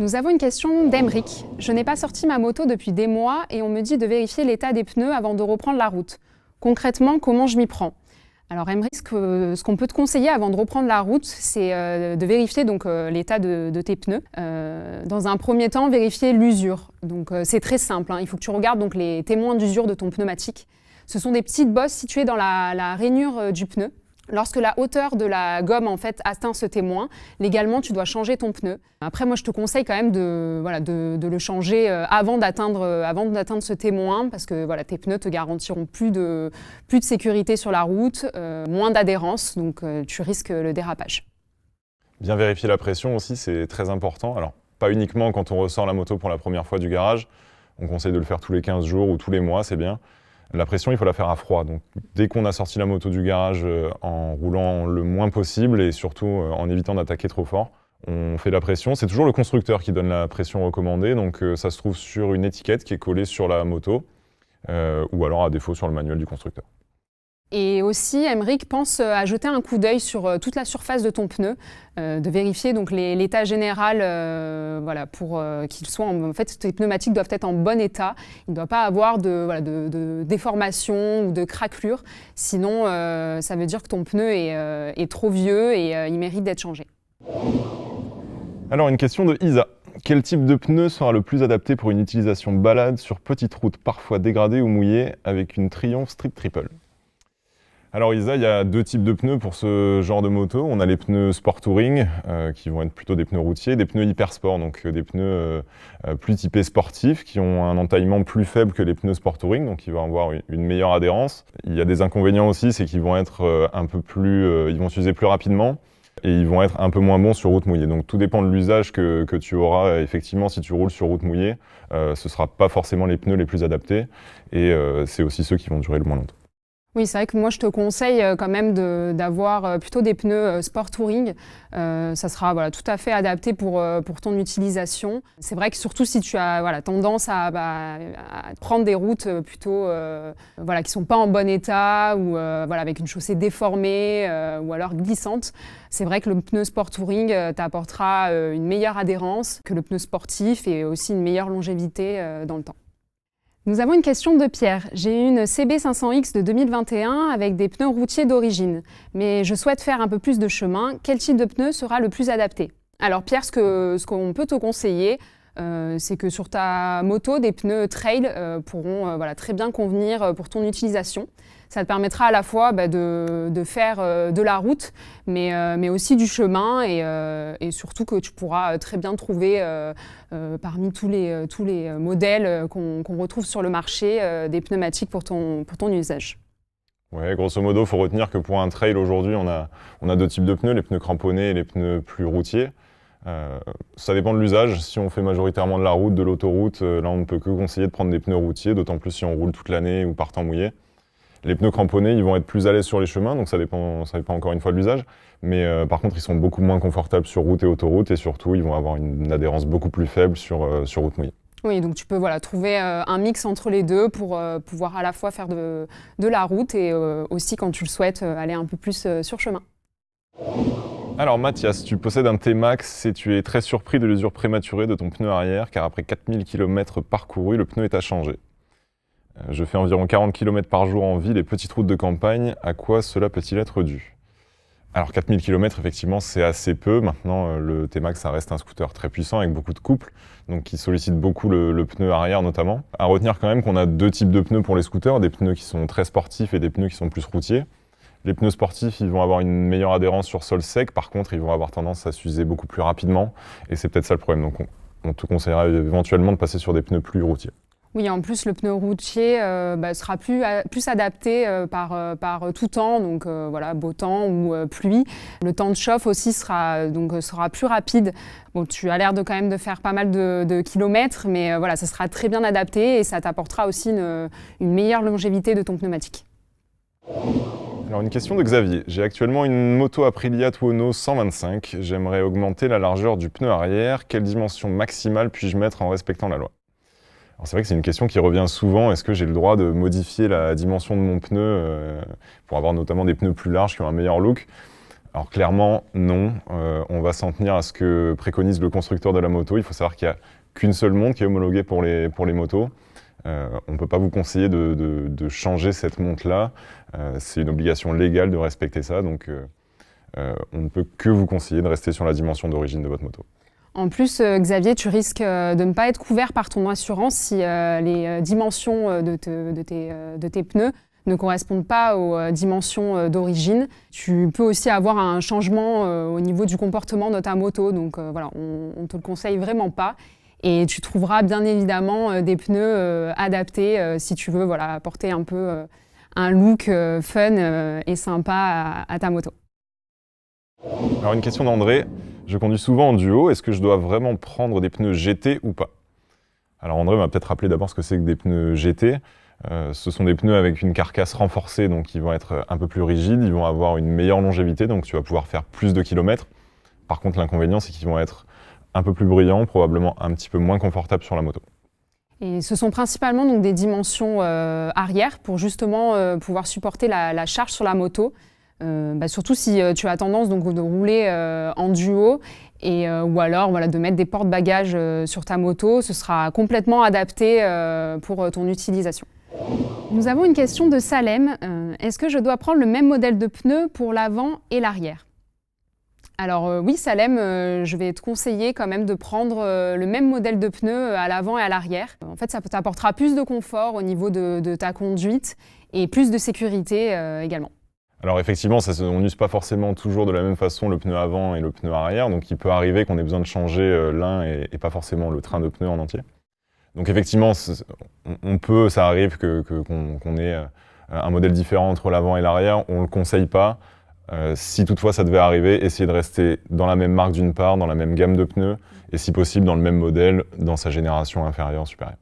Nous avons une question d'Emeric. Je n'ai pas sorti ma moto depuis des mois et on me dit de vérifier l'état des pneus avant de reprendre la route. Concrètement, comment je m'y prends? Alors Emeric, ce qu'on peut te conseiller avant de reprendre la route, c'est de vérifier l'état de tes pneus. Dans un premier temps, vérifier l'usure. Donc c'est très simple, hein. Il faut que tu regardes donc, les témoins d'usure de ton pneumatique. Ce sont des petites bosses situées dans la rainure du pneu. Lorsque la hauteur de la gomme en fait atteint ce témoin, légalement tu dois changer ton pneu. Après moi je te conseille quand même de le changer avant d'atteindre ce témoin parce que voilà, tes pneus te garantiront plus de sécurité sur la route, moins d'adhérence, donc tu risques le dérapage. Bien vérifier la pression aussi, c'est très important. Alors pas uniquement quand on ressort la moto pour la première fois du garage, on conseille de le faire tous les 15 jours ou tous les mois, c'est bien. La pression, il faut la faire à froid. Donc, dès qu'on a sorti la moto du garage en roulant le moins possible et surtout en évitant d'attaquer trop fort, on fait la pression. C'est toujours le constructeur qui donne la pression recommandée. Donc, ça se trouve sur une étiquette qui est collée sur la moto ou alors à défaut sur le manuel du constructeur. Et aussi, Emeric pense à jeter un coup d'œil sur toute la surface de ton pneu, de vérifier donc l'état général, voilà, pour qu'il soit en fait, tes pneumatiques doivent être en bon état. Il ne doit pas avoir de déformation ou de craquelure, sinon ça veut dire que ton pneu est trop vieux et il mérite d'être changé. Alors une question de Isa. Quel type de pneu sera le plus adapté pour une utilisation balade sur petite route parfois dégradée ou mouillée avec une Triumph Street Triple? Alors Isa, il y a deux types de pneus pour ce genre de moto. On a les pneus Sport Touring, qui vont être plutôt des pneus routiers, des pneus hyper sport, donc des pneus plus typés sportifs, qui ont un entaillement plus faible que les pneus Sport Touring, donc ils vont avoir une meilleure adhérence. Il y a des inconvénients aussi, c'est qu'ils vont être un peu plus, ils vont s'user plus rapidement et ils vont être un peu moins bons sur route mouillée. Donc tout dépend de l'usage que tu auras. Effectivement, si tu roules sur route mouillée, ce ne sera pas forcément les pneus les plus adaptés et c'est aussi ceux qui vont durer le moins longtemps. Oui, c'est vrai que moi je te conseille quand même d'avoir plutôt des pneus Sport Touring. Ça sera voilà, tout à fait adapté pour ton utilisation. C'est vrai que surtout si tu as tendance à prendre des routes plutôt qui ne sont pas en bon état ou avec une chaussée déformée ou alors glissante, c'est vrai que le pneu Sport Touring t'apportera une meilleure adhérence que le pneu sportif et aussi une meilleure longévité dans le temps. Nous avons une question de Pierre. J'ai une CB500X de 2021 avec des pneus routiers d'origine, mais je souhaite faire un peu plus de chemin. Quel type de pneu sera le plus adapté? Alors Pierre, ce qu'on peut te conseiller, c'est que sur ta moto, des pneus trail pourront très bien convenir pour ton utilisation. Ça te permettra à la fois de faire de la route, mais aussi du chemin et surtout que tu pourras très bien trouver parmi tous les modèles qu'on retrouve sur le marché des pneumatiques pour ton usage. Ouais, grosso modo, il faut retenir que pour un trail aujourd'hui, on a deux types de pneus, les pneus cramponnés et les pneus plus routiers. Ça dépend de l'usage. Si on fait majoritairement de la route, de l'autoroute, là on ne peut que conseiller de prendre des pneus routiers, d'autant plus si on roule toute l'année ou par temps mouillé. Les pneus cramponnés, ils vont être plus à l'aise sur les chemins, donc ça dépend encore une fois de l'usage. Mais par contre, ils sont beaucoup moins confortables sur route et autoroute, et surtout, ils vont avoir une adhérence beaucoup plus faible sur route mouillée. Oui, donc tu peux trouver un mix entre les deux pour pouvoir à la fois faire de la route et aussi, quand tu le souhaites, aller un peu plus sur chemin. Alors Mathias, tu possèdes un T-Max et tu es très surpris de l'usure prématurée de ton pneu arrière, car après 4000 km parcourus, le pneu est à changer. Je fais environ 40 km par jour en ville et petites routes de campagne. À quoi cela peut-il être dû? Alors 4000 km, effectivement, c'est assez peu. Maintenant, le T-Max, ça reste un scooter très puissant avec beaucoup de couple, donc qui sollicite beaucoup le pneu arrière notamment. À retenir quand même qu'on a deux types de pneus pour les scooters, des pneus qui sont très sportifs et des pneus qui sont plus routiers. Les pneus sportifs, ils vont avoir une meilleure adhérence sur sol sec. Par contre, ils vont avoir tendance à s'user beaucoup plus rapidement et c'est peut-être ça le problème. Donc on te conseillera éventuellement de passer sur des pneus plus routiers. Oui, en plus, le pneu routier sera plus adapté par tout temps, donc beau temps ou pluie. Le temps de chauffe aussi sera plus rapide. Bon, tu as l'air quand même de faire pas mal de kilomètres, mais ça sera très bien adapté et ça t'apportera aussi une meilleure longévité de ton pneumatique. Alors une question de Xavier. J'ai actuellement une moto Aprilia Tuono 125. J'aimerais augmenter la largeur du pneu arrière. Quelle dimension maximale puis-je mettre en respectant la loi? Alors c'est vrai que c'est une question qui revient souvent. Est-ce que j'ai le droit de modifier la dimension de mon pneu pour avoir notamment des pneus plus larges qui ont un meilleur look? Alors clairement, non. On va s'en tenir à ce que préconise le constructeur de la moto. Il faut savoir qu'il n'y a qu'une seule montre qui est homologuée pour les motos. On ne peut pas vous conseiller de changer cette montre-là. C'est une obligation légale de respecter ça. Donc on ne peut que vous conseiller de rester sur la dimension d'origine de votre moto. En plus, Xavier, tu risques de ne pas être couvert par ton assurance si les dimensions de tes pneus ne correspondent pas aux dimensions d'origine. Tu peux aussi avoir un changement au niveau du comportement de ta moto, donc voilà, on ne te le conseille vraiment pas. Et tu trouveras bien évidemment des pneus adaptés si tu veux voilà, apporter un peu un look fun et sympa à ta moto. Alors une question d'André. Je conduis souvent en duo, est-ce que je dois vraiment prendre des pneus GT ou pas? Alors André m'a peut-être rappelé d'abord ce que c'est que des pneus GT. Ce sont des pneus avec une carcasse renforcée, donc ils vont être un peu plus rigides, ils vont avoir une meilleure longévité, donc tu vas pouvoir faire plus de kilomètres. Par contre, l'inconvénient, c'est qu'ils vont être un peu plus bruyants, probablement un petit peu moins confortables sur la moto. Et ce sont principalement donc, des dimensions arrière pour justement pouvoir supporter la charge sur la moto. Surtout si tu as tendance donc, de rouler en duo ou alors voilà, de mettre des porte-bagages sur ta moto, ce sera complètement adapté pour ton utilisation. Nous avons une question de Salem. Est-ce que je dois prendre le même modèle de pneus pour l'avant et l'arrière? Alors oui Salem, je vais te conseiller quand même de prendre le même modèle de pneus à l'avant et à l'arrière. En fait, ça t'apportera plus de confort au niveau de ta conduite et plus de sécurité également. Alors effectivement, on n'use pas forcément toujours de la même façon le pneu avant et le pneu arrière, donc il peut arriver qu'on ait besoin de changer l'un et pas forcément le train de pneus en entier. Donc effectivement, ça arrive qu'on ait un modèle différent entre l'avant et l'arrière, on ne le conseille pas. Si toutefois ça devait arriver, essayez de rester dans la même marque d'une part, dans la même gamme de pneus, et si possible dans le même modèle, dans sa génération inférieure, supérieure.